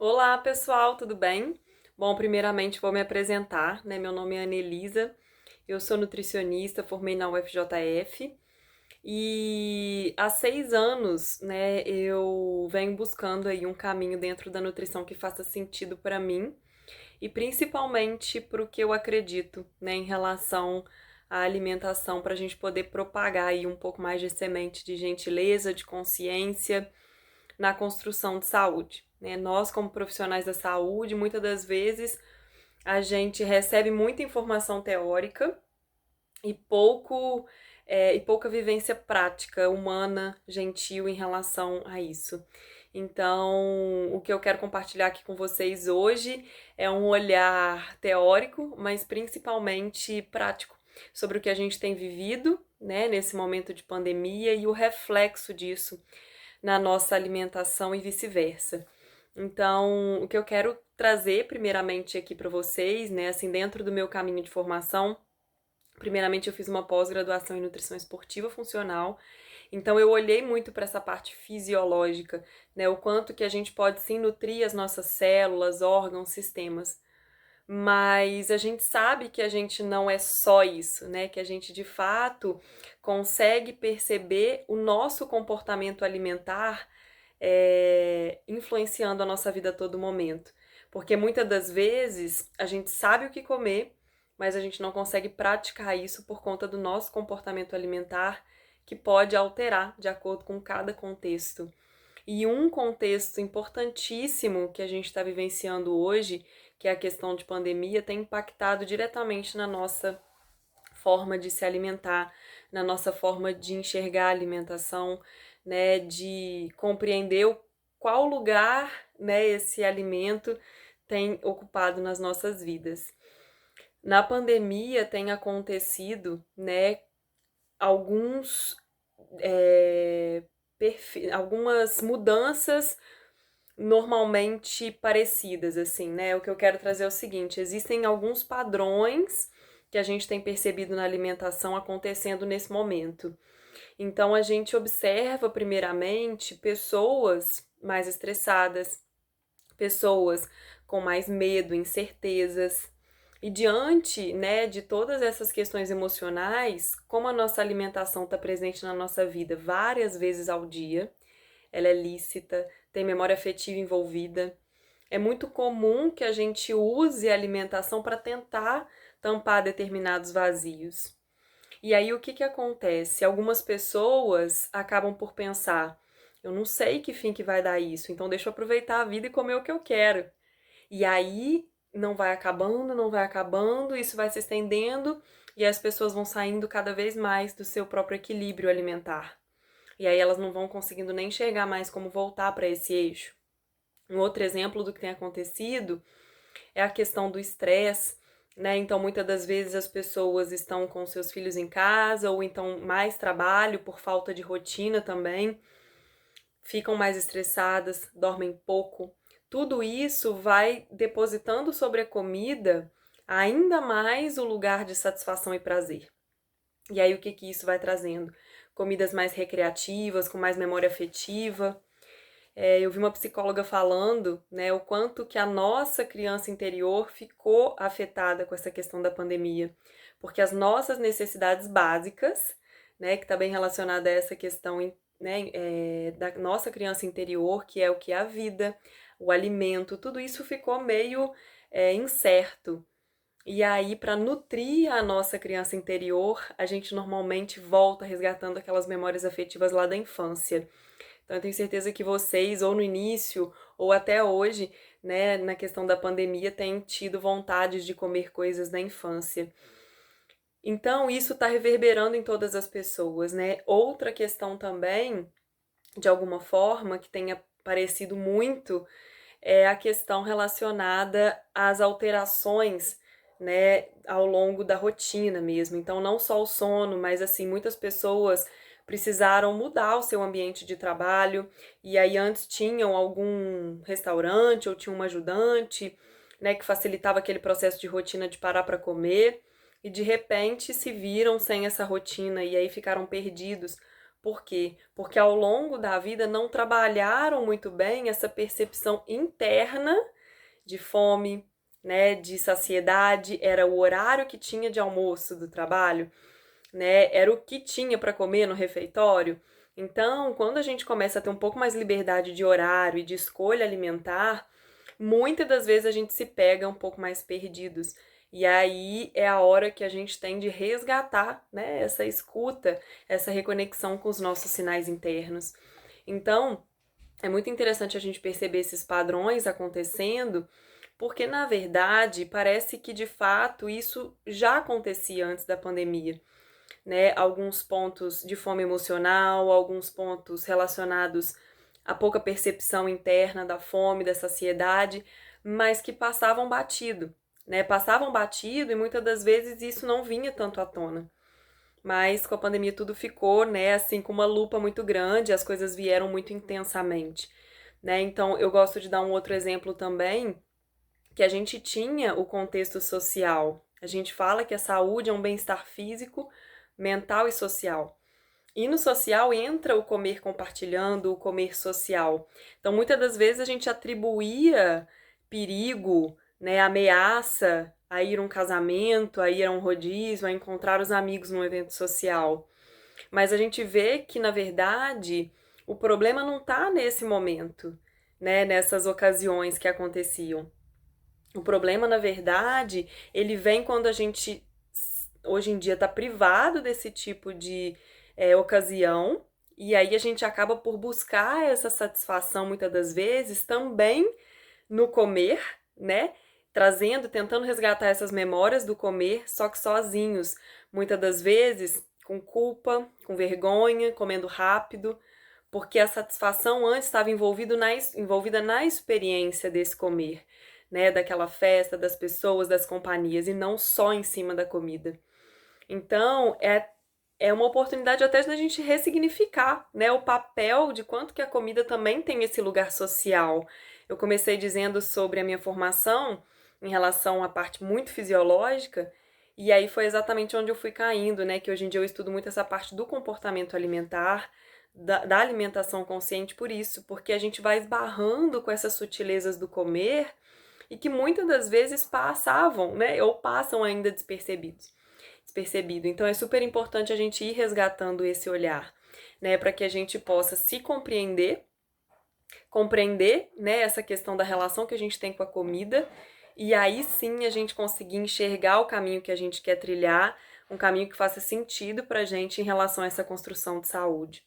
Olá, pessoal, tudo bem? Bom, primeiramente vou me apresentar, né? Meu nome é Anelisa, eu sou nutricionista, formei na UFJF e há 6 anos, né, eu venho buscando aí um caminho dentro da nutrição que faça sentido para mim e principalmente para o que eu acredito, né, em relação à alimentação, para a gente poder propagar aí um pouco mais de semente de gentileza, de consciência na construção de saúde, né? Nós, como profissionais da saúde, muitas das vezes a gente recebe muita informação teórica e pouca vivência prática, humana, gentil em relação a isso. Então, o que eu quero compartilhar aqui com vocês hoje é um olhar teórico, mas principalmente prático, sobre o que a gente tem vivido, né, nesse momento de pandemia e o reflexo disso na nossa alimentação e vice-versa. Então, o que eu quero trazer primeiramente aqui para vocês, né, assim, dentro do meu caminho de formação, primeiramente eu fiz uma pós-graduação em nutrição esportiva funcional. Então eu olhei muito para essa parte fisiológica, né, o quanto que a gente pode sim nutrir as nossas células, órgãos, sistemas. Mas a gente sabe que a gente não é só isso, né? Que a gente de fato consegue perceber o nosso comportamento alimentar influenciando a nossa vida a todo momento. Porque muitas das vezes a gente sabe o que comer, mas a gente não consegue praticar isso por conta do nosso comportamento alimentar, que pode alterar de acordo com cada contexto. E um contexto importantíssimo que a gente está vivenciando hoje, que é a questão de pandemia, tem impactado diretamente na nossa forma de se alimentar, na nossa forma de enxergar a alimentação, né, de compreender qual lugar, né, esse alimento tem ocupado nas nossas vidas. Na pandemia tem acontecido, né, alguns algumas mudanças normalmente parecidas, assim, né? O que eu quero trazer é o seguinte: existem alguns padrões que a gente tem percebido na alimentação acontecendo nesse momento. Então a gente observa, primeiramente, pessoas mais estressadas, pessoas com mais medo, incertezas. E diante, né, de todas essas questões emocionais, como a nossa alimentação está presente na nossa vida várias vezes ao dia, ela é lícita, tem memória afetiva envolvida. É muito comum que a gente use a alimentação para tentar tampar determinados vazios. E aí o que que acontece? Algumas pessoas acabam por pensar: eu não sei que fim que vai dar isso, então deixa eu aproveitar a vida e comer o que eu quero. E aí não vai acabando, isso vai se estendendo e as pessoas vão saindo cada vez mais do seu próprio equilíbrio alimentar. E aí elas não vão conseguindo nem enxergar mais como voltar para esse eixo. Um outro exemplo do que tem acontecido é a questão do estresse, né? Então, muitas das vezes as pessoas estão com seus filhos em casa ou então mais trabalho por falta de rotina também, ficam mais estressadas, dormem pouco. Tudo isso vai depositando sobre a comida ainda mais o lugar de satisfação e prazer. E aí o que que isso vai trazendo? Comidas mais recreativas, com mais memória afetiva. Eu vi uma psicóloga falando, né, o quanto que a nossa criança interior ficou afetada com essa questão da pandemia, porque as nossas necessidades básicas, né, que está bem relacionada a essa questão, né, da nossa criança interior, que é o que é a vida, o alimento, tudo isso ficou meio incerto. E aí, para nutrir a nossa criança interior, a gente normalmente volta resgatando aquelas memórias afetivas lá da infância. Então, eu tenho certeza que vocês, ou no início, ou até hoje, né, na questão da pandemia, têm tido vontade de comer coisas da infância. Então, isso está reverberando em todas as pessoas, né? Outra questão também, de alguma forma, que tenha aparecido muito, é a questão relacionada às alterações, né, ao longo da rotina mesmo. Então, não só o sono, mas assim, muitas pessoas precisaram mudar o seu ambiente de trabalho e aí antes tinham algum restaurante ou tinha uma ajudante, né, que facilitava aquele processo de rotina de parar para comer e de repente se viram sem essa rotina e aí ficaram perdidos Por quê? Porque ao longo da vida não trabalharam muito bem essa percepção interna de fome, né, de saciedade, era o horário que tinha de almoço do trabalho, né, era o que tinha para comer no refeitório. Então, quando a gente começa a ter um pouco mais liberdade de horário e de escolha alimentar, muitas das vezes a gente se pega um pouco mais perdidos. E aí é a hora que a gente tem de resgatar, né, essa escuta, essa reconexão com os nossos sinais internos. Então, é muito interessante a gente perceber esses padrões acontecendo, porque na verdade parece que de fato isso já acontecia antes da pandemia, né? Alguns pontos de fome emocional, alguns pontos relacionados à pouca percepção interna da fome, da saciedade, mas que passavam batido, né? Passavam batido e muitas das vezes isso não vinha tanto à tona. Mas com a pandemia tudo ficou, né, assim, com uma lupa muito grande, as coisas vieram muito intensamente, né? Então eu gosto de dar um outro exemplo também, que a gente tinha o contexto social. A gente fala que a saúde é um bem-estar físico, mental e social. E no social entra o comer compartilhando, o comer social. Então, muitas das vezes a gente atribuía perigo, né, ameaça a ir a um casamento, a ir a um rodízio, a encontrar os amigos num evento social. Mas a gente vê que, na verdade, o problema não está nesse momento, né, nessas ocasiões que aconteciam. O problema, na verdade, ele vem quando a gente hoje em dia está privado desse tipo de ocasião, e aí a gente acaba por buscar essa satisfação muitas das vezes também no comer, né? Trazendo, tentando resgatar essas memórias do comer, só que sozinhos, muitas das vezes com culpa, com vergonha, comendo rápido, porque a satisfação antes estava envolvida na experiência desse comer, né? Daquela festa, das pessoas, das companhias, e não só em cima da comida. Então, é uma oportunidade até da gente ressignificar, né, o papel de quanto que a comida também tem esse lugar social. Eu comecei dizendo sobre a minha formação em relação à parte muito fisiológica, e aí foi exatamente onde eu fui caindo, né, que hoje em dia eu estudo muito essa parte do comportamento alimentar, da alimentação consciente por isso, porque a gente vai esbarrando com essas sutilezas do comer e que muitas das vezes passavam, né, ou passam ainda despercebido. Então é super importante a gente ir resgatando esse olhar, né, para que a gente possa se compreender, né, essa questão da relação que a gente tem com a comida, e aí sim a gente conseguir enxergar o caminho que a gente quer trilhar, um caminho que faça sentido pra gente em relação a essa construção de saúde.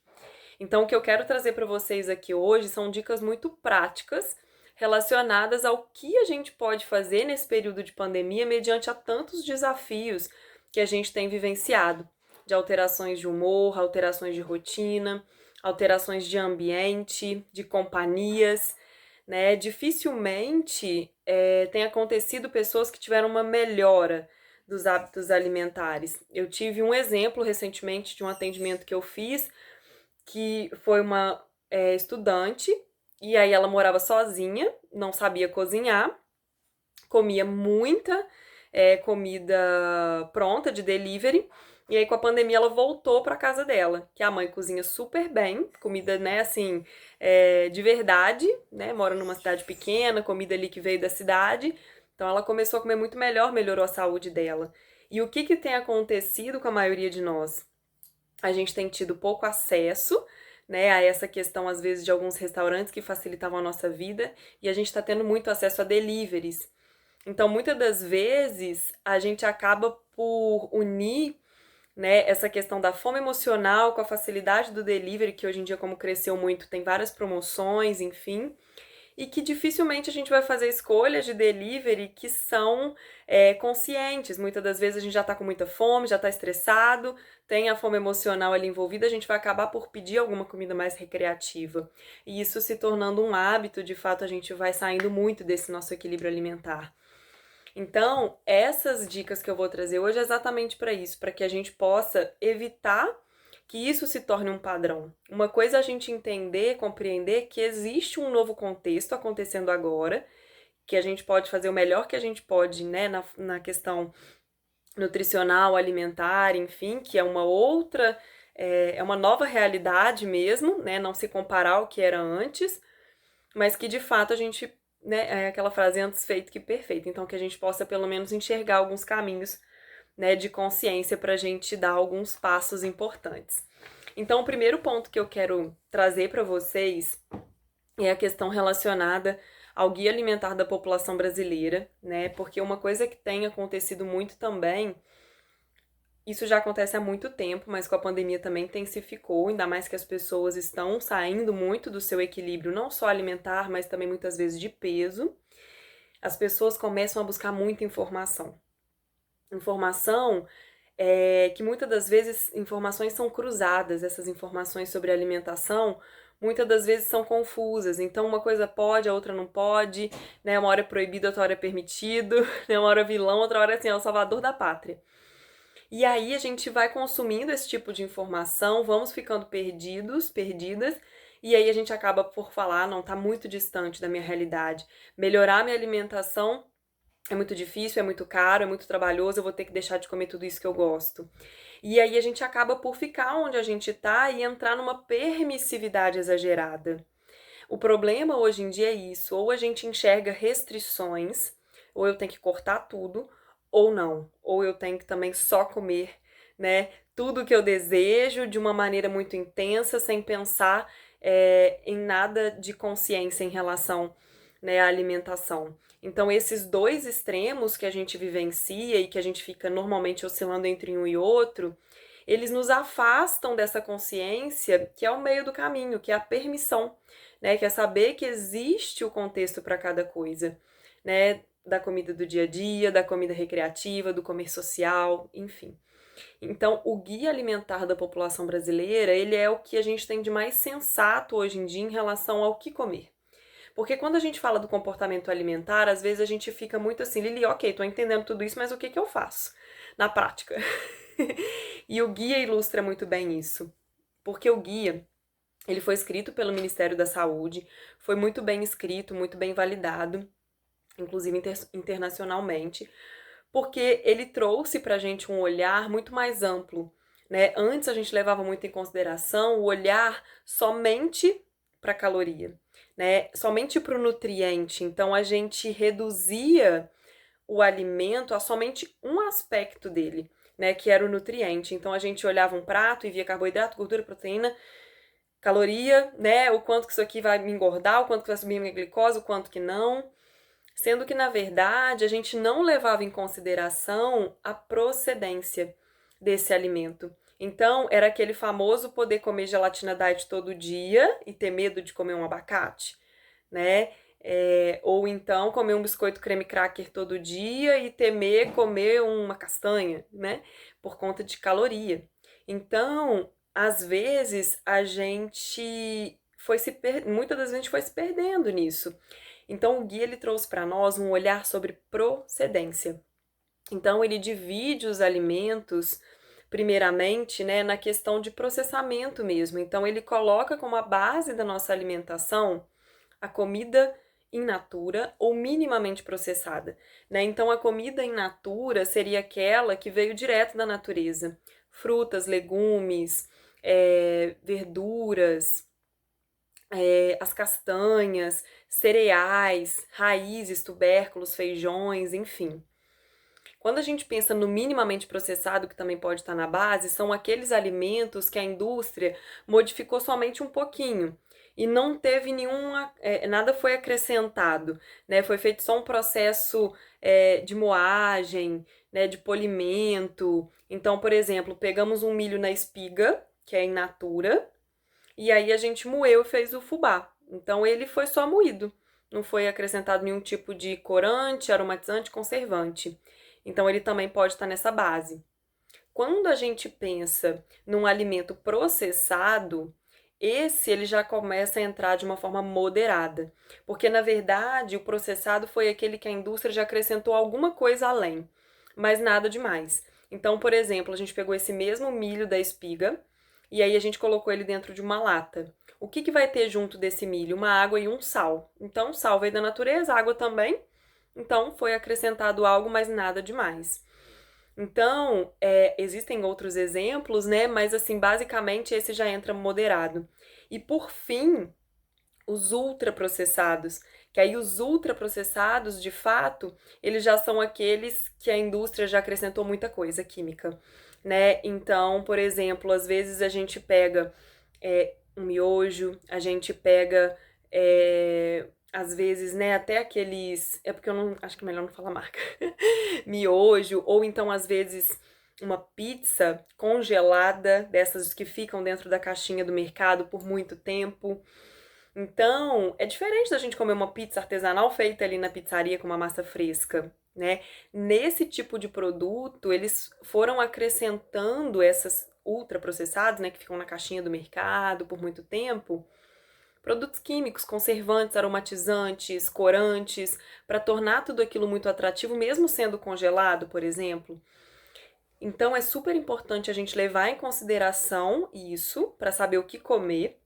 Então, o que eu quero trazer para vocês aqui hoje são dicas muito práticas relacionadas ao que a gente pode fazer nesse período de pandemia mediante a tantos desafios que a gente tem vivenciado, de alterações de humor, alterações de rotina, alterações de ambiente, de companhias, né? Dificilmente tem acontecido pessoas que tiveram uma melhora dos hábitos alimentares. Eu tive um exemplo recentemente de um atendimento que eu fiz, que foi uma estudante, e aí ela morava sozinha, não sabia cozinhar, comia muita comida pronta de delivery. E aí, com a pandemia, ela voltou para casa dela, que a mãe cozinha super bem, comida, né, assim, de verdade, né, mora numa cidade pequena, comida ali que veio da cidade. Então, ela começou a comer muito melhor, melhorou a saúde dela. E o que que tem acontecido com a maioria de nós? A gente tem tido pouco acesso, né, a essa questão, às vezes, de alguns restaurantes que facilitavam a nossa vida, e a gente está tendo muito acesso a deliveries. Então, muitas das vezes, a gente acaba por unir, né, essa questão da fome emocional com a facilidade do delivery, que hoje em dia, como cresceu muito, tem várias promoções, enfim, e que dificilmente a gente vai fazer escolhas de delivery que são conscientes. Muitas das vezes a gente já tá com muita fome, já tá estressado, tem a fome emocional ali envolvida, a gente vai acabar por pedir alguma comida mais recreativa. E isso se tornando um hábito, de fato, a gente vai saindo muito desse nosso equilíbrio alimentar. Então, essas dicas que eu vou trazer hoje é exatamente para isso, para que a gente possa evitar que isso se torne um padrão. Uma coisa é a gente entender, compreender que existe um novo contexto acontecendo agora, que a gente pode fazer o melhor que a gente pode, né, na questão nutricional, alimentar, enfim, que é uma outra é uma nova realidade mesmo, né? Não se comparar ao que era antes, mas que de fato a gente, né, é aquela frase antes feito que perfeito. Então que a gente possa pelo menos enxergar alguns caminhos, né, de consciência para a gente dar alguns passos importantes. Então, o primeiro ponto que eu quero trazer para vocês é a questão relacionada ao Guia Alimentar da População Brasileira, né? Porque uma coisa que tem acontecido muito também, isso já acontece há muito tempo, mas com a pandemia também intensificou, ainda mais que as pessoas estão saindo muito do seu equilíbrio, não só alimentar, mas também muitas vezes de peso. As pessoas começam a buscar muita informação. Informação que muitas das vezes informações são cruzadas, essas informações sobre alimentação muitas das vezes são confusas, então uma coisa pode, a outra não pode, né? Uma hora é proibido, outra hora é permitido, né? Uma hora é vilão, outra hora é assim, é o salvador da pátria. E aí a gente vai consumindo esse tipo de informação, vamos ficando perdidos, perdidas, e aí a gente acaba por falar, não, tá muito distante da minha realidade. Melhorar minha alimentação é muito difícil, é muito caro, é muito trabalhoso, eu vou ter que deixar de comer tudo isso que eu gosto. E aí a gente acaba por ficar onde a gente tá e entrar numa permissividade exagerada. O problema hoje em dia é isso, ou a gente enxerga restrições, ou eu tenho que cortar tudo, ou não, ou eu tenho que também só comer, né, tudo que eu desejo de uma maneira muito intensa, sem pensar em nada de consciência em relação, né, à alimentação. Então, esses dois extremos que a gente vivencia e que a gente fica normalmente oscilando entre um e outro, eles nos afastam dessa consciência que é o meio do caminho, que é a permissão, né? Que é saber que existe o contexto para cada coisa, né? Da comida do dia a dia, da comida recreativa, do comer social, enfim. Então, o guia alimentar da população brasileira, ele é o que a gente tem de mais sensato hoje em dia em relação ao que comer. Porque quando a gente fala do comportamento alimentar, às vezes a gente fica muito assim, Lili, ok, tô entendendo tudo isso, mas o que que eu faço na prática? E o guia ilustra muito bem isso. Porque o guia, ele foi escrito pelo Ministério da Saúde, foi muito bem escrito, muito bem validado, inclusive internacionalmente, porque ele trouxe pra gente um olhar muito mais amplo, né? Antes a gente levava muito em consideração o olhar somente para a caloria, né? Somente para o nutriente. Então a gente reduzia o alimento a somente um aspecto dele, né? Que era o nutriente. Então a gente olhava um prato e via carboidrato, gordura, proteína, caloria, né? O quanto que isso aqui vai me engordar, o quanto que vai subir minha glicose, o quanto que não. Sendo que, na verdade, a gente não levava em consideração a procedência desse alimento. Então, era aquele famoso poder comer gelatina diet todo dia e ter medo de comer um abacate, né? Ou então comer um biscoito creme cracker todo dia e temer comer uma castanha, né? Por conta de caloria. Então, às vezes, a gente muitas das vezes a gente foi se perdendo nisso. Então, o guia ele trouxe para nós um olhar sobre procedência. Então, ele divide os alimentos, primeiramente, né, na questão de processamento mesmo. Então, ele coloca como a base da nossa alimentação a comida in natura ou minimamente processada, né? Então, a comida in natura seria aquela que veio direto da natureza. Frutas, legumes, verduras, as castanhas, cereais, raízes, tubérculos, feijões, enfim. Quando a gente pensa no minimamente processado, que também pode estar na base, são aqueles alimentos que a indústria modificou somente um pouquinho e não teve nada foi acrescentado, né? Foi feito só um processo de moagem, né? De polimento. Então, por exemplo, pegamos um milho na espiga, que é in natura, e aí a gente moeu e fez o fubá. Então ele foi só moído. Não foi acrescentado nenhum tipo de corante, aromatizante, conservante. Então ele também pode estar nessa base. Quando a gente pensa num alimento processado, esse ele já começa a entrar de uma forma moderada, porque na verdade o processado foi aquele que a indústria já acrescentou alguma coisa além, mas nada demais. Então, por exemplo, a gente pegou esse mesmo milho da espiga e aí a gente colocou ele dentro de uma lata. O que que vai ter junto desse milho? Uma água e um sal. Então, sal veio da natureza, água também. Então, foi acrescentado algo, mas nada demais. Então, existem outros exemplos, né? Mas assim, basicamente esse já entra moderado. E por fim, os ultraprocessados, que aí os ultraprocessados, de fato, eles já são aqueles que a indústria já acrescentou muita coisa química, né? Então, por exemplo, às vezes a gente pega um miojo, a gente pega às vezes, né, até aqueles. É porque eu não. Acho que é melhor não falar marca. Miojo, ou então, às vezes, uma pizza congelada, dessas que ficam dentro da caixinha do mercado por muito tempo. Então, é diferente da gente comer uma pizza artesanal feita ali na pizzaria com uma massa fresca, né? Nesse tipo de produto, eles foram acrescentando essas ultraprocessados, né, que ficam na caixinha do mercado por muito tempo, produtos químicos, conservantes, aromatizantes, corantes, para tornar tudo aquilo muito atrativo, mesmo sendo congelado, por exemplo. Então, é super importante a gente levar em consideração isso para saber o que comer.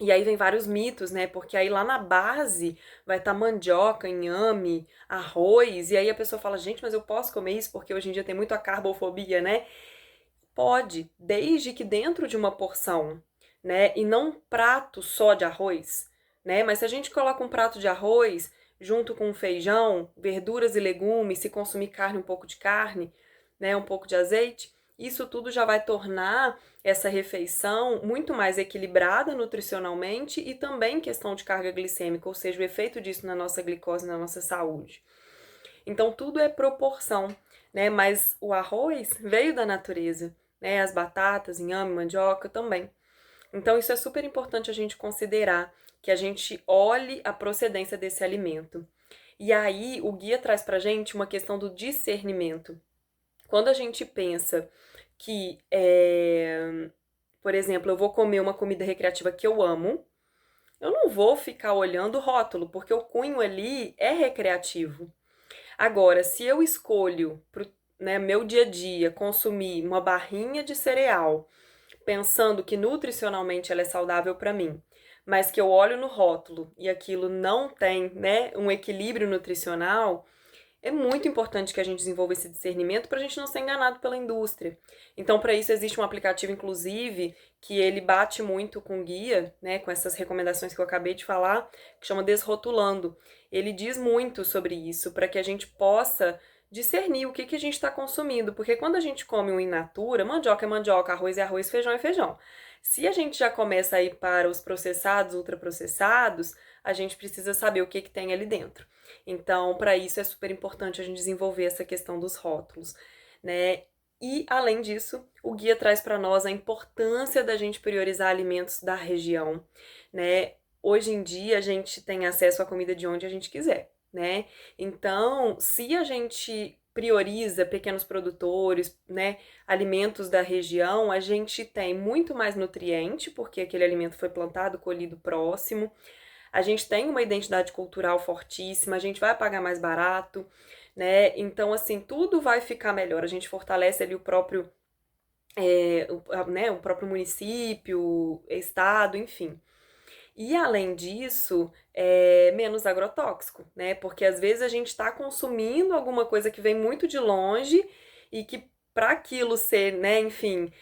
E aí vem vários mitos, né? Porque aí lá na base vai estar mandioca, inhame, arroz, e aí a pessoa fala, gente, mas eu posso comer isso porque hoje em dia tem muito a carbofobia, né? Pode, desde que dentro de uma porção, né? E não um prato só de arroz, né? Mas se a gente coloca um prato de arroz junto com feijão, verduras e legumes, se consumir carne, um pouco de carne, né? Um pouco de azeite, isso tudo já vai tornar essa refeição muito mais equilibrada nutricionalmente e também em questão de carga glicêmica, ou seja, o efeito disso na nossa glicose, na nossa saúde. Então tudo é proporção, né? Mas o arroz veio da natureza, né? As batatas, inhame, mandioca também. Então isso é super importante a gente considerar, que a gente olhe a procedência desse alimento. E aí o guia traz pra gente uma questão do discernimento. Quando a gente pensa que, por exemplo, eu vou comer uma comida recreativa que eu amo, eu não vou ficar olhando o rótulo, porque o cunho ali é recreativo. Agora, se eu escolho pro, né, meu dia a dia consumir uma barrinha de cereal, pensando que nutricionalmente ela é saudável para mim, mas que eu olho no rótulo e aquilo não tem, né, um equilíbrio nutricional, é muito importante que a gente desenvolva esse discernimento para a gente não ser enganado pela indústria. Então, para isso existe um aplicativo, inclusive, que ele bate muito com guia, né, com essas recomendações que eu acabei de falar, que chama Desrotulando. Ele diz muito sobre isso, para que a gente possa discernir o que, que a gente está consumindo, porque quando a gente come um in natura, mandioca é mandioca, arroz é arroz, feijão é feijão. Se a gente já começa a ir para os processados, ultraprocessados, a gente precisa saber o que, que tem ali dentro. Então, para isso é super importante a gente desenvolver essa questão dos rótulos, né? E, além disso, o guia traz para nós a importância da gente priorizar alimentos da região, né? Hoje em dia a gente tem acesso à comida de onde a gente quiser, né? Então, se a gente prioriza pequenos produtores, né, alimentos da região, a gente tem muito mais nutriente, porque aquele alimento foi plantado, colhido próximo. A gente tem uma identidade cultural fortíssima, a gente vai pagar mais barato, né? Então, assim, tudo vai ficar melhor. A gente fortalece ali o próprio, né, o próprio município, estado, enfim. E além disso, é menos agrotóxico, né? Porque às vezes a gente está consumindo alguma coisa que vem muito de longe e que para aquilo ser, né, enfim,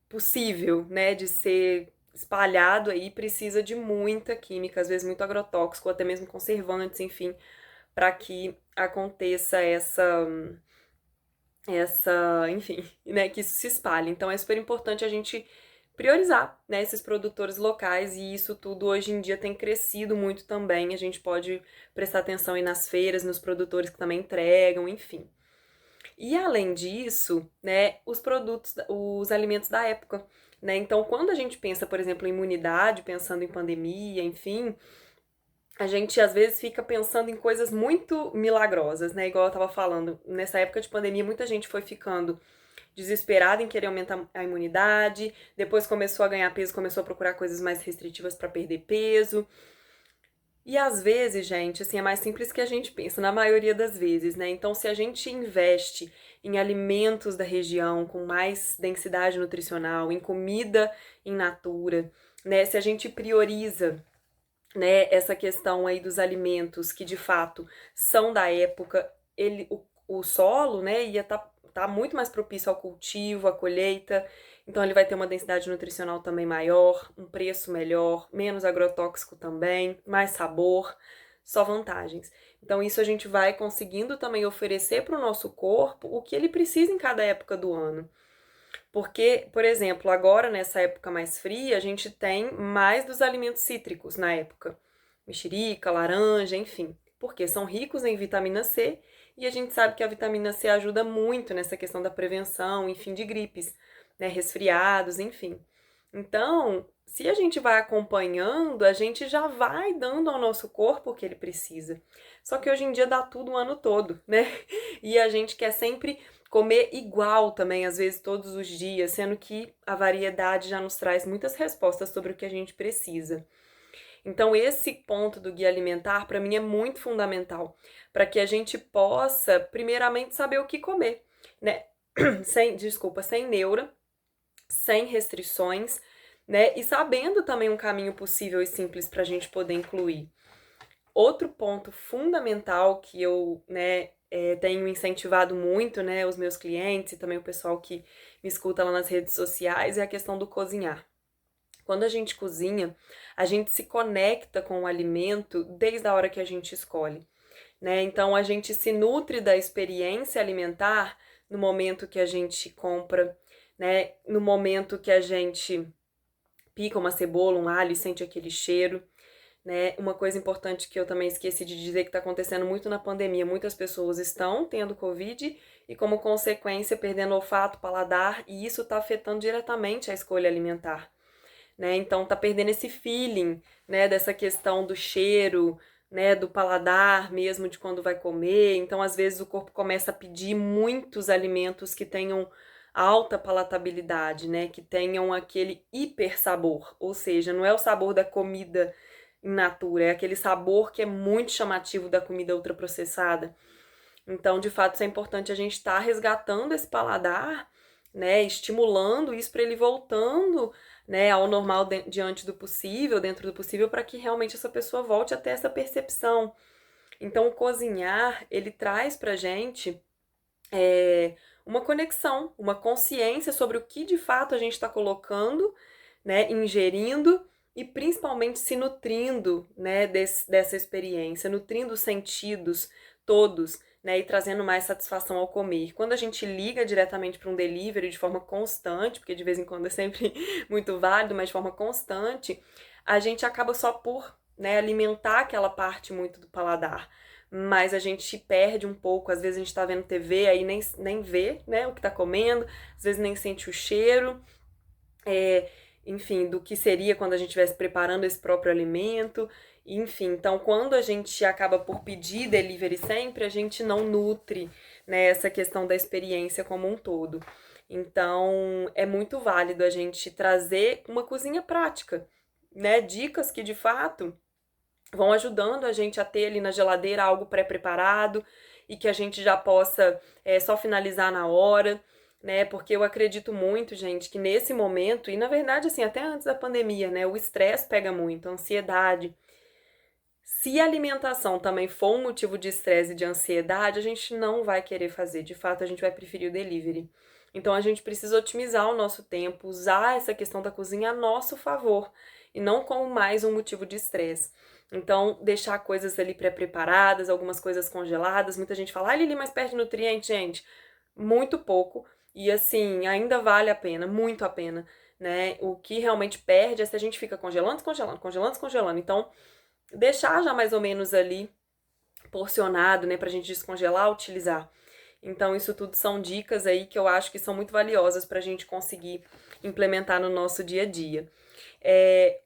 possível, né, de ser espalhado aí, precisa de muita química, às vezes muito agrotóxico, ou até mesmo conservantes, enfim, para que aconteça enfim, né, que isso se espalhe. Então é super importante a gente priorizar, né, esses produtores locais e isso tudo hoje em dia tem crescido muito também. A gente pode prestar atenção aí nas feiras, nos produtores que também entregam, enfim. E além disso, né, os produtos, os alimentos da época, né? Então, quando a gente pensa, por exemplo, em imunidade, pensando em pandemia, enfim, a gente às vezes fica pensando em coisas muito milagrosas, né? Igual eu tava falando, nessa época de pandemia, muita gente foi ficando desesperada em querer aumentar a imunidade, depois começou a ganhar peso, começou a procurar coisas mais restritivas para perder peso. E às vezes, gente, assim, é mais simples que a gente pensa, na maioria das vezes, né? Então, se a gente investe em alimentos da região com mais densidade nutricional, em comida in natura, né? Se a gente prioriza, né, essa questão aí dos alimentos que de fato são da época, o solo, né, ia tá muito mais propício ao cultivo, à colheita, então ele vai ter uma densidade nutricional também maior, um preço melhor, menos agrotóxico também, mais sabor, só vantagens. Então isso a gente vai conseguindo também oferecer para o nosso corpo o que ele precisa em cada época do ano. Porque, por exemplo, agora nessa época mais fria, a gente tem mais dos alimentos cítricos na época. Mexerica, laranja, enfim. Porque são ricos em vitamina C e a gente sabe que a vitamina C ajuda muito nessa questão da prevenção, enfim, de gripes, né, resfriados, enfim. Então, se a gente vai acompanhando, a gente já vai dando ao nosso corpo o que ele precisa. Só que hoje em dia dá tudo o ano todo, né? E a gente quer sempre comer igual também, às vezes todos os dias, sendo que a variedade já nos traz muitas respostas sobre o que a gente precisa. Então, esse ponto do guia alimentar, para mim, é muito fundamental, para que a gente possa, primeiramente, saber o que comer, né? Sem neura, sem restrições, né? E sabendo também um caminho possível e simples para a gente poder incluir. Outro ponto fundamental que eu, né, tenho incentivado muito, né, os meus clientes e também o pessoal que me escuta lá nas redes sociais é a questão do cozinhar. Quando a gente cozinha, a gente se conecta com o alimento desde a hora que a gente escolhe, né? Então a gente se nutre da experiência alimentar no momento que a gente compra, né? No momento que a gente pica uma cebola, um alho e sente aquele cheiro, né? Uma coisa importante que eu também esqueci de dizer que está acontecendo muito na pandemia, muitas pessoas estão tendo Covid e, como consequência, perdendo olfato, paladar, e isso está afetando diretamente a escolha alimentar, né? Então tá perdendo esse feeling, né, dessa questão do cheiro, né, do paladar mesmo de quando vai comer. Então, às vezes o corpo começa a pedir muitos alimentos que tenham alta palatabilidade, né, que tenham aquele hiper sabor, ou seja, não é o sabor da comida in natura, é aquele sabor que é muito chamativo da comida ultraprocessada. Então, de fato, isso é importante a gente estar resgatando esse paladar, né, estimulando isso para ele voltando, né, ao normal diante do possível, dentro do possível, para que realmente essa pessoa volte a ter essa percepção. Então, o cozinhar, ele traz pra gente uma conexão, uma consciência sobre o que de fato a gente está colocando, né, ingerindo e principalmente se nutrindo, né, dessa experiência, nutrindo os sentidos todos, né, e trazendo mais satisfação ao comer. Quando a gente liga diretamente para um delivery de forma constante, porque de vez em quando é sempre muito válido, mas de forma constante, a gente acaba só por, né, alimentar aquela parte muito do paladar. Mas a gente perde um pouco, às vezes a gente tá vendo TV, aí nem vê, né, o que tá comendo, às vezes nem sente o cheiro, é, enfim, do que seria quando a gente estivesse preparando esse próprio alimento, enfim. Então, quando a gente acaba por pedir delivery sempre, a gente não nutre, né, essa questão da experiência como um todo. Então, é muito válido a gente trazer uma cozinha prática, né, dicas que de fato vão ajudando a gente a ter ali na geladeira algo pré-preparado e que a gente já possa só finalizar na hora, né? Porque eu acredito muito, gente, que nesse momento, e na verdade, assim, até antes da pandemia, né? O estresse pega muito, a ansiedade. Se a alimentação também for um motivo de estresse e de ansiedade, a gente não vai querer fazer. De fato, a gente vai preferir o delivery. Então, a gente precisa otimizar o nosso tempo, usar essa questão da cozinha a nosso favor e não como mais um motivo de estresse. Então, deixar coisas ali pré-preparadas, algumas coisas congeladas. Muita gente fala, ah, Lili, mas perde nutriente, gente. Muito pouco. E assim, ainda vale a pena, muito a pena, né? O que realmente perde é se a gente fica congelando, descongelando, congelando, descongelando. Então, deixar já mais ou menos ali porcionado, né, pra gente descongelar, utilizar. Então, isso tudo são dicas aí que eu acho que são muito valiosas pra gente conseguir implementar no nosso dia a dia.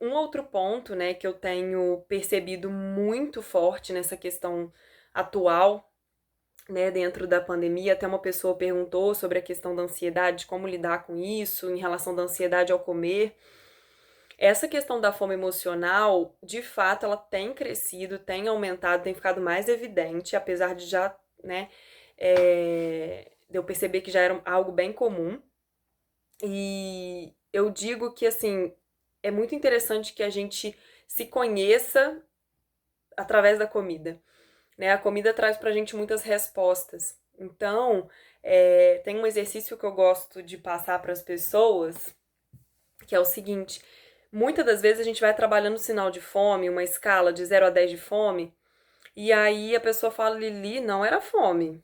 Um outro ponto, né, que eu tenho percebido muito forte nessa questão atual, né, dentro da pandemia, até uma pessoa perguntou sobre a questão da ansiedade, como lidar com isso, em relação da ansiedade ao comer. Essa questão da fome emocional, de fato, ela tem crescido, tem aumentado, tem ficado mais evidente, apesar de já, né, de eu perceber que já era algo bem comum. E eu digo que, assim, é muito interessante que a gente se conheça através da comida, né? A comida traz pra gente muitas respostas. Então, tem um exercício que eu gosto de passar para as pessoas, que é o seguinte: muitas das vezes a gente vai trabalhando o sinal de fome, uma escala de 0 a 10 de fome, e aí a pessoa fala, Lili, não era fome.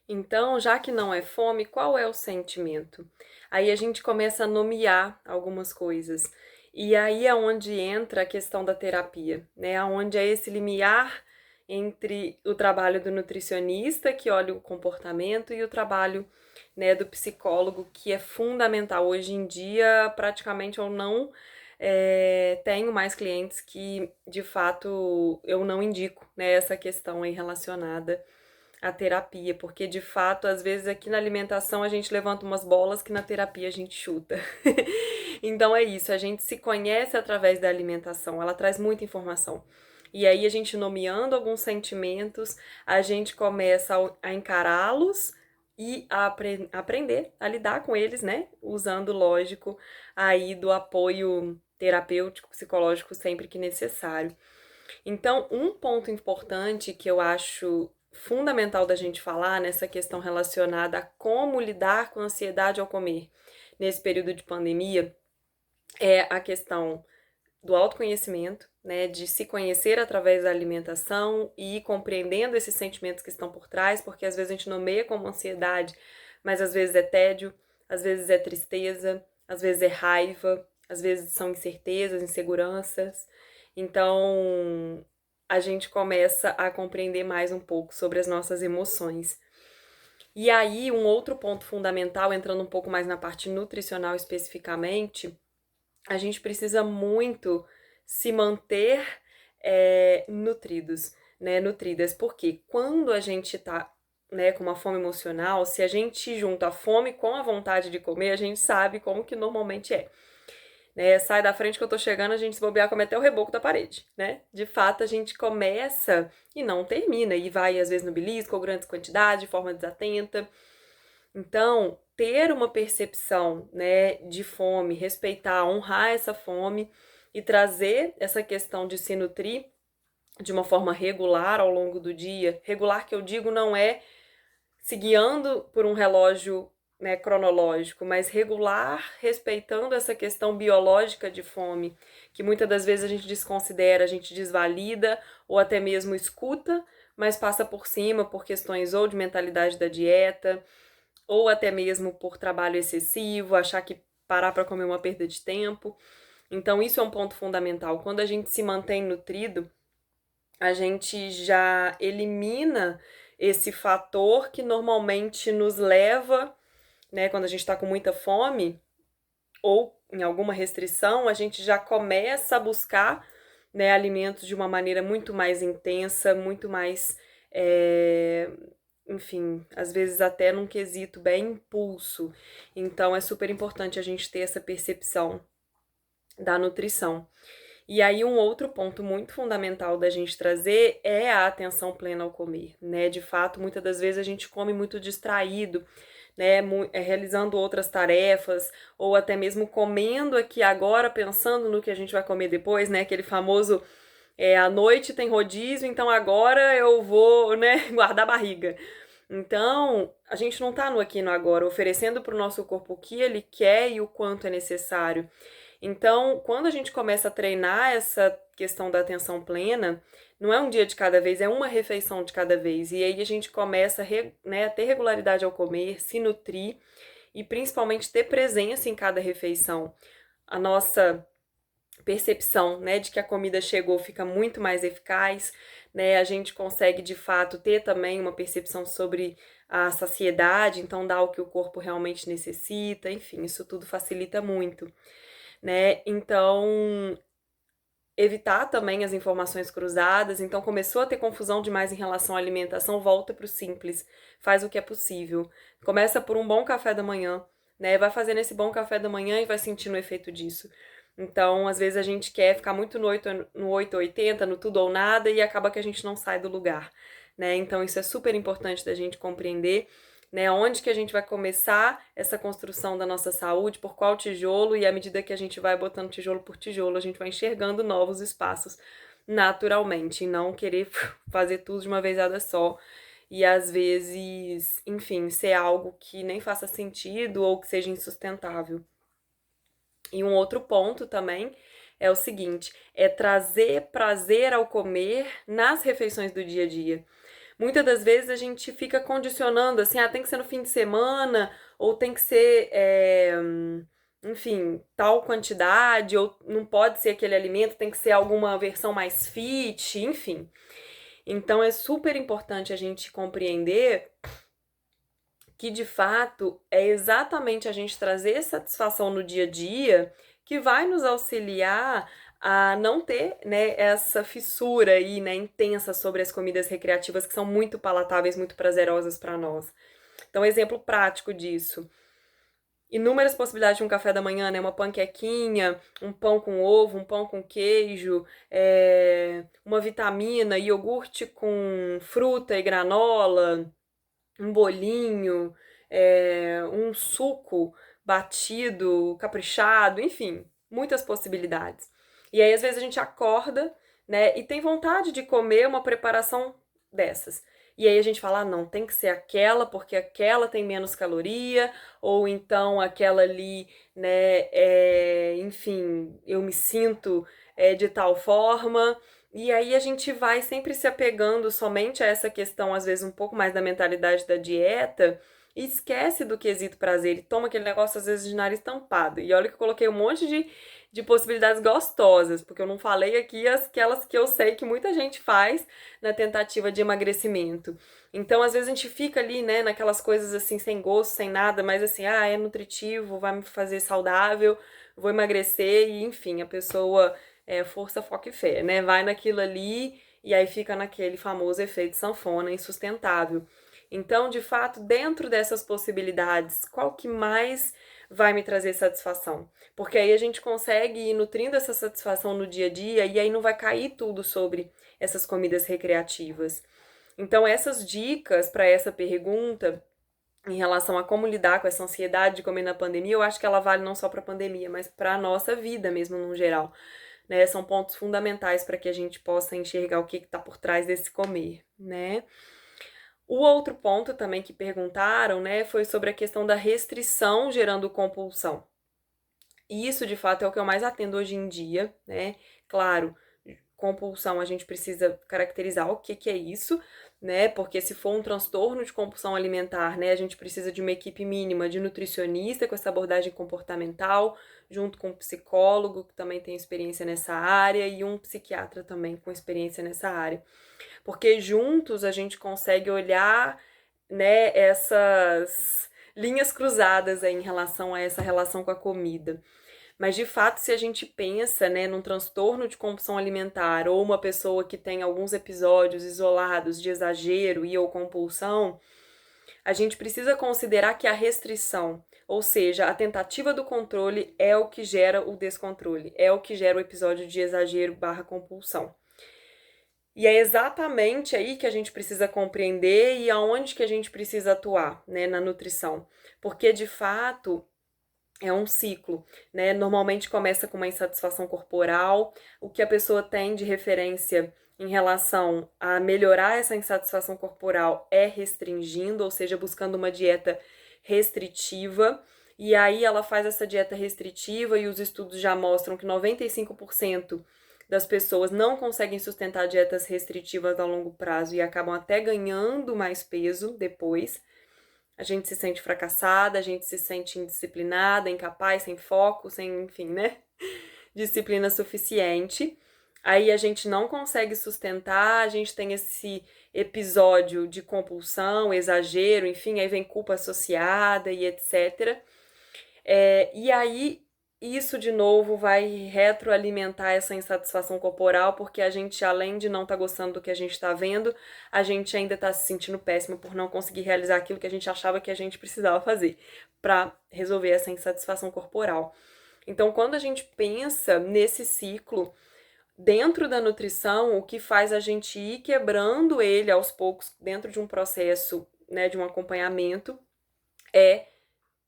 Então, já que não é fome, qual é o sentimento? Aí a gente começa a nomear algumas coisas. E aí é onde entra a questão da terapia, né? Onde é esse limiar entre o trabalho do nutricionista, que olha o comportamento, e o trabalho, né, do psicólogo, que é fundamental. Hoje em dia, praticamente eu não tenho mais clientes que, de fato, eu não indico, né, essa questão aí relacionada a terapia, porque de fato, às vezes aqui na alimentação a gente levanta umas bolas que na terapia a gente chuta. Então é isso, a gente se conhece através da alimentação, ela traz muita informação. E aí a gente nomeando alguns sentimentos, a gente começa a encará-los e a aprender a lidar com eles, né? Usando, lógico, aí do apoio terapêutico, psicológico sempre que necessário. Então, um ponto importante que eu acho fundamental da gente falar nessa questão relacionada a como lidar com a ansiedade ao comer nesse período de pandemia é a questão do autoconhecimento, né, de se conhecer através da alimentação e ir compreendendo esses sentimentos que estão por trás, porque às vezes a gente nomeia como ansiedade, mas às vezes é tédio, às vezes é tristeza, às vezes é raiva, às vezes são incertezas, inseguranças. Então, a gente começa a compreender mais um pouco sobre as nossas emoções. E aí, um outro ponto fundamental, entrando um pouco mais na parte nutricional especificamente, a gente precisa muito se manter nutridos, né? Nutridas, porque quando a gente tá, né, com uma fome emocional, se a gente junta a fome com a vontade de comer, a gente sabe como que normalmente é. Né? Sai da frente que eu tô chegando, a gente se bobear, come até o reboco da parede, né? De fato, a gente começa e não termina, e vai às vezes no belisco ou grandes quantidades, de forma desatenta. Então, ter uma percepção, né, de fome, respeitar, honrar essa fome e trazer essa questão de se nutrir de uma forma regular ao longo do dia. Regular que eu digo não é se guiando por um relógio, né, cronológico, mas regular, respeitando essa questão biológica de fome, que muitas das vezes a gente desconsidera, a gente desvalida ou até mesmo escuta, mas passa por cima por questões ou de mentalidade da dieta, ou até mesmo por trabalho excessivo, achar que parar para comer é uma perda de tempo. Então, isso é um ponto fundamental. Quando a gente se mantém nutrido, a gente já elimina esse fator que normalmente nos leva, né, quando a gente está com muita fome ou em alguma restrição, a gente já começa a buscar, né, alimentos de uma maneira muito mais intensa, muito mais, enfim, às vezes até num quesito bem impulso. Então é super importante a gente ter essa percepção da nutrição. E aí um outro ponto muito fundamental da gente trazer é a atenção plena ao comer, né? De fato, muitas das vezes a gente come muito distraído, né? Realizando outras tarefas, ou até mesmo comendo aqui agora, pensando no que a gente vai comer depois, né? Aquele famoso à noite tem rodízio, então agora eu vou, né, guardar a barriga. Então, a gente não tá no aqui e no agora, oferecendo para o nosso corpo o que ele quer e o quanto é necessário. Então, quando a gente começa a treinar essa questão da atenção plena, não é um dia de cada vez, é uma refeição de cada vez. E aí a gente começa né, a ter regularidade ao comer, se nutrir e principalmente ter presença em cada refeição. A nossa percepção, né, de que a comida chegou fica muito mais eficaz, né? A gente consegue de fato ter também uma percepção sobre a saciedade, então dá o que o corpo realmente necessita, enfim, isso tudo facilita muito, né? Então, evitar também as informações cruzadas. Então, começou a ter confusão demais em relação à alimentação, volta para o simples, faz o que é possível. Começa por um bom café da manhã, né? Vai fazendo esse bom café da manhã e vai sentindo o efeito disso. Então, às vezes a gente quer ficar muito no 880, no tudo ou nada, e acaba que a gente não sai do lugar, né? Então, isso é super importante da gente compreender, né? Onde que a gente vai começar essa construção da nossa saúde, por qual tijolo, e à medida que a gente vai botando tijolo por tijolo, a gente vai enxergando novos espaços naturalmente, e não querer fazer tudo de uma vezada só e às vezes, enfim, ser algo que nem faça sentido ou que seja insustentável. E um outro ponto também é o seguinte, é trazer prazer ao comer nas refeições do dia a dia. Muitas das vezes a gente fica condicionando assim, tem que ser no fim de semana, ou tem que ser, enfim, tal quantidade, ou não pode ser aquele alimento, tem que ser alguma versão mais fit, enfim. Então é super importante a gente compreender que de fato é exatamente a gente trazer satisfação no dia a dia que vai nos auxiliar a não ter, né, essa fissura aí, né, intensa sobre as comidas recreativas que são muito palatáveis, muito prazerosas para nós. Então, exemplo prático disso. Inúmeras possibilidades de um café da manhã, né? Uma panquequinha, um pão com ovo, um pão com queijo, uma vitamina, iogurte com fruta e granola, um bolinho, um suco batido, caprichado, enfim, muitas possibilidades. E aí, às vezes, a gente acorda, né, e tem vontade de comer uma preparação dessas. E aí a gente fala, não, tem que ser aquela, porque aquela tem menos caloria, ou então aquela ali, né, enfim, eu me sinto de tal forma. E aí a gente vai sempre se apegando somente a essa questão, às vezes, um pouco mais da mentalidade da dieta, e esquece do quesito prazer, e toma aquele negócio, às vezes, de nariz tampado. E olha que eu coloquei um monte de possibilidades gostosas, porque eu não falei aqui aquelas que eu sei que muita gente faz na tentativa de emagrecimento. Então, às vezes, a gente fica ali, né, naquelas coisas assim, sem gosto, sem nada, mas assim, é nutritivo, vai me fazer saudável, vou emagrecer, e enfim, a pessoa força, foco e fé, né? Vai naquilo ali e aí fica naquele famoso efeito sanfona insustentável. Então, de fato, dentro dessas possibilidades, qual que mais vai me trazer satisfação? Porque aí a gente consegue ir nutrindo essa satisfação no dia a dia e aí não vai cair tudo sobre essas comidas recreativas. Então, essas dicas para essa pergunta em relação a como lidar com essa ansiedade de comer na pandemia, eu acho que ela vale não só para a pandemia, mas para a nossa vida mesmo no geral, né? São pontos fundamentais para que a gente possa enxergar o que está por trás desse comer, né? O outro ponto também que perguntaram, né, foi sobre a questão da restrição gerando compulsão. E isso, de fato, é o que eu mais atendo hoje em dia, né? Claro, compulsão a gente precisa caracterizar o que é isso, né? Porque se for um transtorno de compulsão alimentar, né, a gente precisa de uma equipe mínima de nutricionista com essa abordagem comportamental, junto com um psicólogo que também tem experiência nessa área e um psiquiatra também com experiência nessa área. Porque juntos a gente consegue olhar, né, essas linhas cruzadas aí em relação a essa relação com a comida. Mas de fato, se a gente pensa, né, num transtorno de compulsão alimentar ou uma pessoa que tem alguns episódios isolados de exagero e ou compulsão, a gente precisa considerar que a restrição, ou seja, a tentativa do controle é o que gera o descontrole, é o que gera o episódio de exagero barra compulsão. E é exatamente aí que a gente precisa compreender e aonde que a gente precisa atuar, né, na nutrição. Porque de fato é um ciclo, né? Normalmente começa com uma insatisfação corporal, o que a pessoa tem de referência em relação a melhorar essa insatisfação corporal é restringindo, ou seja, buscando uma dieta restritiva. E aí ela faz essa dieta restritiva e os estudos já mostram que 95% das pessoas não conseguem sustentar dietas restritivas a longo prazo e acabam até ganhando mais peso depois. A gente se sente fracassada, a gente se sente indisciplinada, incapaz, sem foco, sem, enfim, né? Disciplina suficiente. Aí a gente não consegue sustentar, a gente tem esse episódio de compulsão, exagero, enfim, aí vem culpa associada e etc. E aí isso de novo vai retroalimentar essa insatisfação corporal, porque a gente, além de não estar gostando do que a gente está vendo, a gente ainda está se sentindo péssimo por não conseguir realizar aquilo que a gente achava que a gente precisava fazer para resolver essa insatisfação corporal. Então, quando a gente pensa nesse ciclo dentro da nutrição, o que faz a gente ir quebrando ele aos poucos dentro de um processo, né, de um acompanhamento, é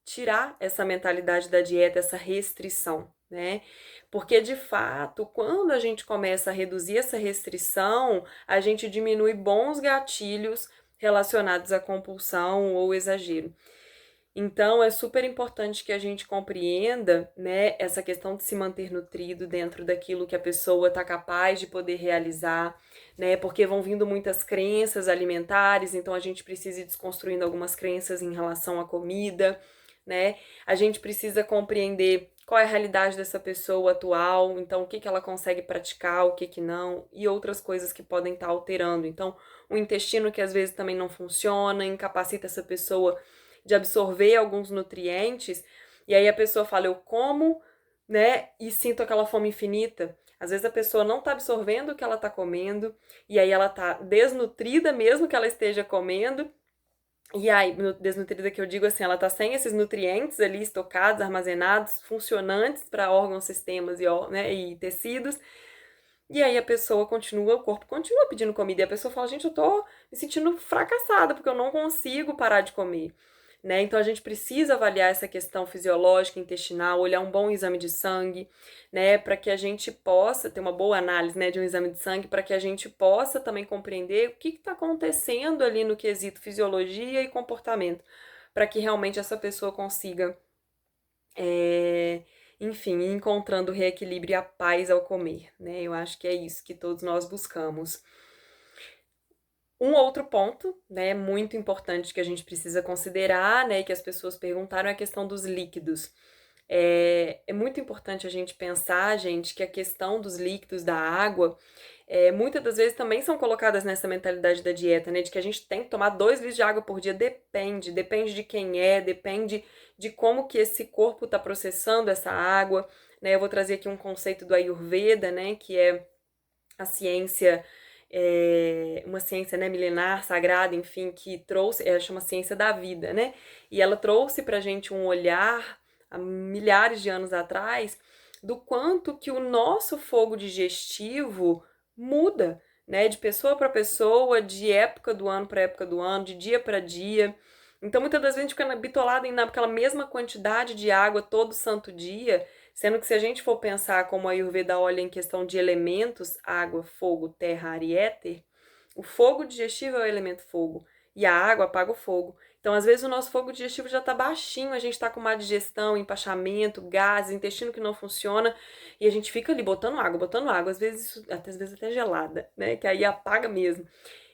tirar essa mentalidade da dieta, essa restrição, né? Porque de fato, quando a gente começa a reduzir essa restrição, a gente diminui bons gatilhos relacionados à compulsão ou exagero. Então, é super importante que a gente compreenda, né, essa questão de se manter nutrido dentro daquilo que a pessoa está capaz de poder realizar, né, porque vão vindo muitas crenças alimentares, então a gente precisa ir desconstruindo algumas crenças em relação à comida, né, a gente precisa compreender qual é a realidade dessa pessoa atual, então o que que ela consegue praticar, o que que não, e outras coisas que podem estar alterando. Então, o intestino que às vezes também não funciona, incapacita essa pessoa de absorver alguns nutrientes, e aí a pessoa fala, eu como, né, e sinto aquela fome infinita. Às vezes a pessoa não tá absorvendo o que ela tá comendo, e aí ela tá desnutrida mesmo que ela esteja comendo, e aí, desnutrida que eu digo assim, ela tá sem esses nutrientes ali estocados, armazenados, funcionantes para órgãos, sistemas né, e tecidos, e aí a pessoa continua, o corpo continua pedindo comida, e a pessoa fala, gente, eu tô me sentindo fracassada, porque eu não consigo parar de comer. Né? Então a gente precisa avaliar essa questão fisiológica, intestinal, olhar um bom exame de sangue, né, para que a gente possa ter uma boa análise, né, de um exame de sangue, para que a gente possa também compreender o que está acontecendo ali no quesito fisiologia e comportamento, para que realmente essa pessoa consiga, enfim, ir encontrando o reequilíbrio e a paz ao comer, né? Eu acho que é isso que todos nós buscamos. Um outro ponto, né, muito importante que a gente precisa considerar, né, que as pessoas perguntaram é a questão dos líquidos. É muito importante a gente pensar, gente, que a questão dos líquidos, da água, muitas das vezes também são colocadas nessa mentalidade da dieta, né, de que a gente tem que tomar 2 litros de água por dia. Depende de quem é, depende de como que esse corpo está processando essa água, né. Eu vou trazer aqui um conceito do Ayurveda, né, que é a ciência, uma ciência, né, milenar, sagrada, enfim, que trouxe, ela chama ciência da vida, né? E ela trouxe pra gente um olhar há milhares de anos atrás do quanto que o nosso fogo digestivo muda, né, de pessoa para pessoa, de época do ano para época do ano, de dia para dia. Então, muitas das vezes a gente fica bitolado naquela mesma quantidade de água todo santo dia, sendo que se a gente for pensar como a Ayurveda olha em questão de elementos, água, fogo, terra, ar e éter, o fogo digestivo é o elemento fogo e a água apaga o fogo. Então, às vezes, o nosso fogo digestivo já está baixinho, a gente está com má digestão, empachamento, gases, intestino que não funciona, e a gente fica ali botando água, às vezes até gelada, né? Que aí apaga mesmo.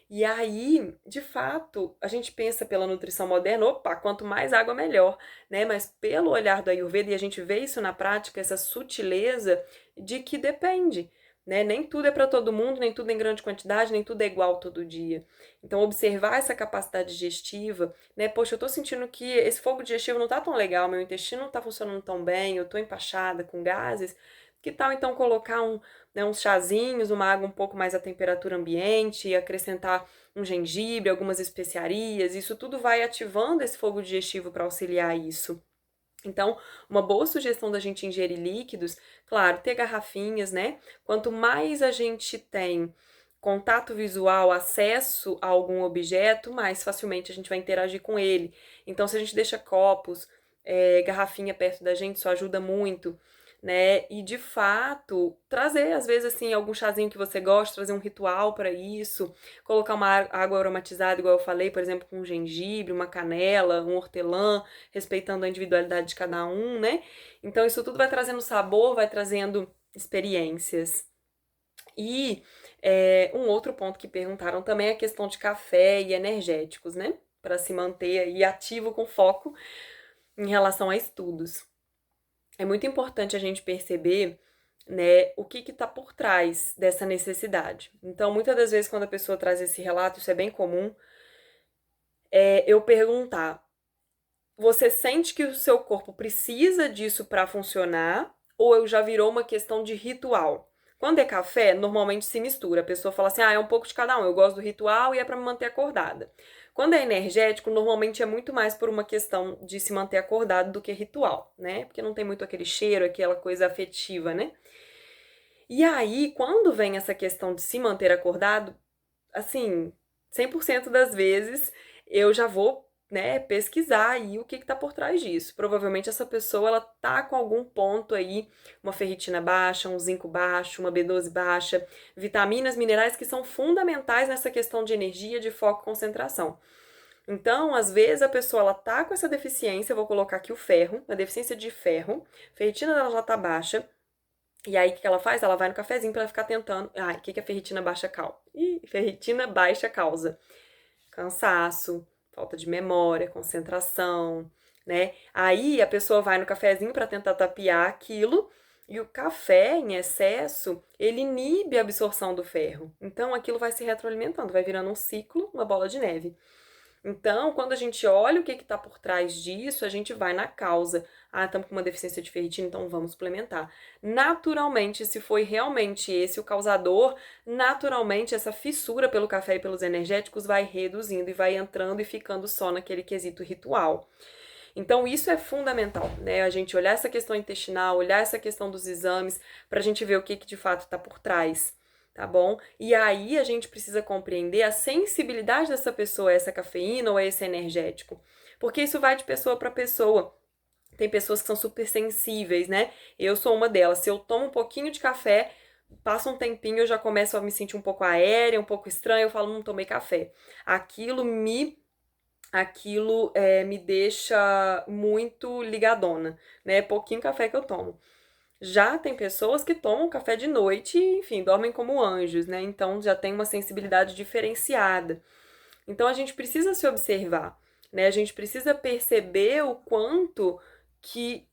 E aí, de fato, a gente pensa pela nutrição moderna, opa, quanto mais água melhor, né? Mas pelo olhar do Ayurveda, e a gente vê isso na prática, essa sutileza de que depende, né? Nem tudo é para todo mundo, nem tudo em grande quantidade, nem tudo é igual todo dia. Então, observar essa capacidade digestiva, né? Poxa, eu tô sentindo que esse fogo digestivo não tá tão legal, meu intestino não tá funcionando tão bem, eu tô empachada com gases. Que tal então colocar né, uns chazinhos, uma água um pouco mais à temperatura ambiente, e acrescentar um gengibre, algumas especiarias, isso tudo vai ativando esse fogo digestivo para auxiliar isso. Então, uma boa sugestão da gente ingerir líquidos, claro, ter garrafinhas, né? Quanto mais a gente tem contato visual, acesso a algum objeto, mais facilmente a gente vai interagir com ele. Então, se a gente deixa copos, garrafinha perto da gente, isso ajuda muito, né? E de fato, trazer, às vezes, assim, algum chazinho que você gosta, trazer um ritual para isso, colocar uma água aromatizada, igual eu falei, por exemplo, com gengibre, uma canela, um hortelã, respeitando a individualidade de cada um, né? Então, isso tudo vai trazendo sabor, vai trazendo experiências. E um outro ponto que perguntaram também é a questão de café e energéticos, né? Para se manter aí ativo com foco em relação a estudos. É muito importante a gente perceber, né, o que está por trás dessa necessidade. Então, muitas das vezes, quando a pessoa traz esse relato, isso é bem comum, eu perguntar: você sente que o seu corpo precisa disso para funcionar ou já virou uma questão de ritual? Quando é café, normalmente se mistura. A pessoa fala assim: ah, é um pouco de cada um. Eu gosto do ritual e é para me manter acordada. Quando é energético, normalmente é muito mais por uma questão de se manter acordado do que ritual, né? Porque não tem muito aquele cheiro, aquela coisa afetiva, né? E aí, quando vem essa questão de se manter acordado, assim, 100% das vezes eu já vou, né, pesquisar aí o que está por trás disso. Provavelmente essa pessoa ela tá com algum ponto aí, uma ferritina baixa, um zinco baixo, uma B12 baixa, vitaminas, minerais que são fundamentais nessa questão de energia, de foco e concentração. Então, às vezes a pessoa ela tá com essa deficiência, eu vou colocar aqui o ferro, a deficiência de ferro, a ferritina dela já tá baixa, e aí o que ela faz? Ela vai no cafezinho pra ficar tentando. Ai, o que a ferritina baixa causa? Ferritina baixa causa cansaço, falta de memória, concentração, né? Aí a pessoa vai no cafezinho para tentar tapear aquilo e o café em excesso, ele inibe a absorção do ferro. Então aquilo vai se retroalimentando, vai virando um ciclo, uma bola de neve. Então, quando a gente olha o que está por trás disso, a gente vai na causa. Ah, estamos com uma deficiência de ferritina, então vamos suplementar. Naturalmente, se foi realmente esse o causador, naturalmente essa fissura pelo café e pelos energéticos vai reduzindo e vai entrando e ficando só naquele quesito ritual. Então, isso é fundamental, né? A gente olhar essa questão intestinal, olhar essa questão dos exames, para a gente ver o que de fato está por trás, tá bom? E aí a gente precisa compreender a sensibilidade dessa pessoa a essa cafeína ou a esse energético, porque isso vai de pessoa para pessoa. Tem pessoas que são super sensíveis, né? Eu sou uma delas. Se eu tomo um pouquinho de café, passa um tempinho, eu já começo a me sentir um pouco aérea, um pouco estranha, eu falo, não tomei café. Aquilo me deixa muito ligadona, né? Pouquinho café que eu tomo. Já tem pessoas que tomam café de noite e, enfim, dormem como anjos, né? Então já tem uma sensibilidade diferenciada. Então a gente precisa se observar, né? A gente precisa perceber o quanto que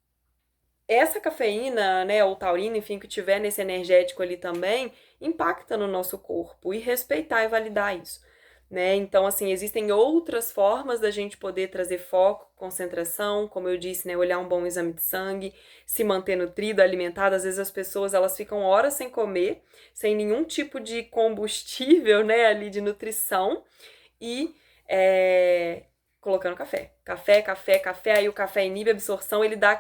essa cafeína, né, ou taurina, enfim, que tiver nesse energético ali também, impacta no nosso corpo e respeitar e validar isso, né? Então, assim, existem outras formas da gente poder trazer foco, concentração, como eu disse, né, olhar um bom exame de sangue, se manter nutrido, alimentado. Às vezes as pessoas, elas ficam horas sem comer, sem nenhum tipo de combustível, né, ali de nutrição e colocando café. Café, café, café, aí o café inibe a absorção, ele dá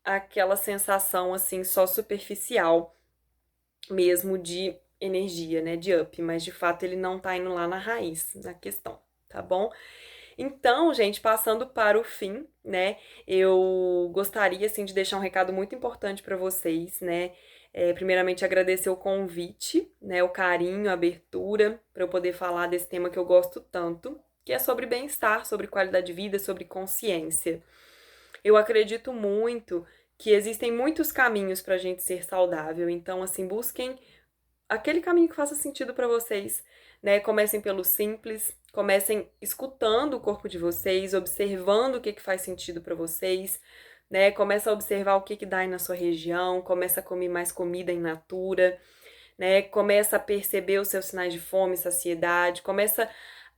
aquela sensação assim só superficial mesmo de energia, né, de up, mas de fato ele não tá indo lá na raiz da questão, tá bom? Então, gente, passando para o fim, né, eu gostaria assim de deixar um recado muito importante para vocês, né? Primeiramente agradecer o convite, né, o carinho, a abertura para eu poder falar desse tema que eu gosto tanto, que é sobre bem-estar, sobre qualidade de vida, sobre consciência. Eu acredito muito que existem muitos caminhos para a gente ser saudável. Então, assim, busquem aquele caminho que faça sentido para vocês, né? Comecem pelo simples, comecem escutando o corpo de vocês, observando o que faz sentido para vocês, né? Começa a observar o que dá aí na sua região, começa a comer mais comida in natura, né? Começa a perceber os seus sinais de fome, saciedade, começa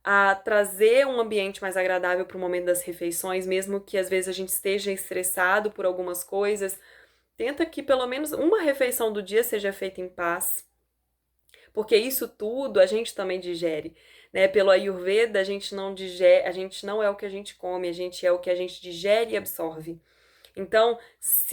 a trazer um ambiente mais agradável para o momento das refeições, mesmo que às vezes a gente esteja estressado por algumas coisas. Tenta que pelo menos uma refeição do dia seja feita em paz, porque isso tudo a gente também digere, né? Pelo Ayurveda, a gente não digere, a gente não é o que a gente come, a gente é o que a gente digere e absorve. Então,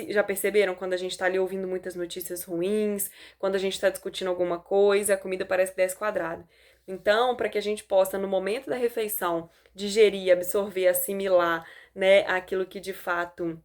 já perceberam quando a gente tá ali ouvindo muitas notícias ruins, quando a gente tá discutindo alguma coisa, a comida parece 10 quadrada. Então, para que a gente possa, no momento da refeição, digerir, absorver, assimilar, né, aquilo que de fato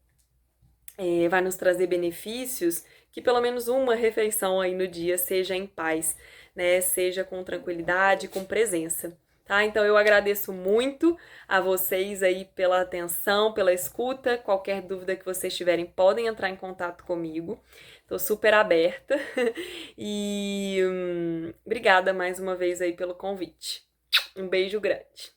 vai nos trazer benefícios, que pelo menos uma refeição aí no dia seja em paz, né? Seja com tranquilidade, com presença. Tá? Então eu agradeço muito a vocês aí pela atenção, pela escuta. Qualquer dúvida que vocês tiverem, podem entrar em contato comigo. Tô super aberta. E obrigada mais uma vez aí pelo convite. Um beijo grande.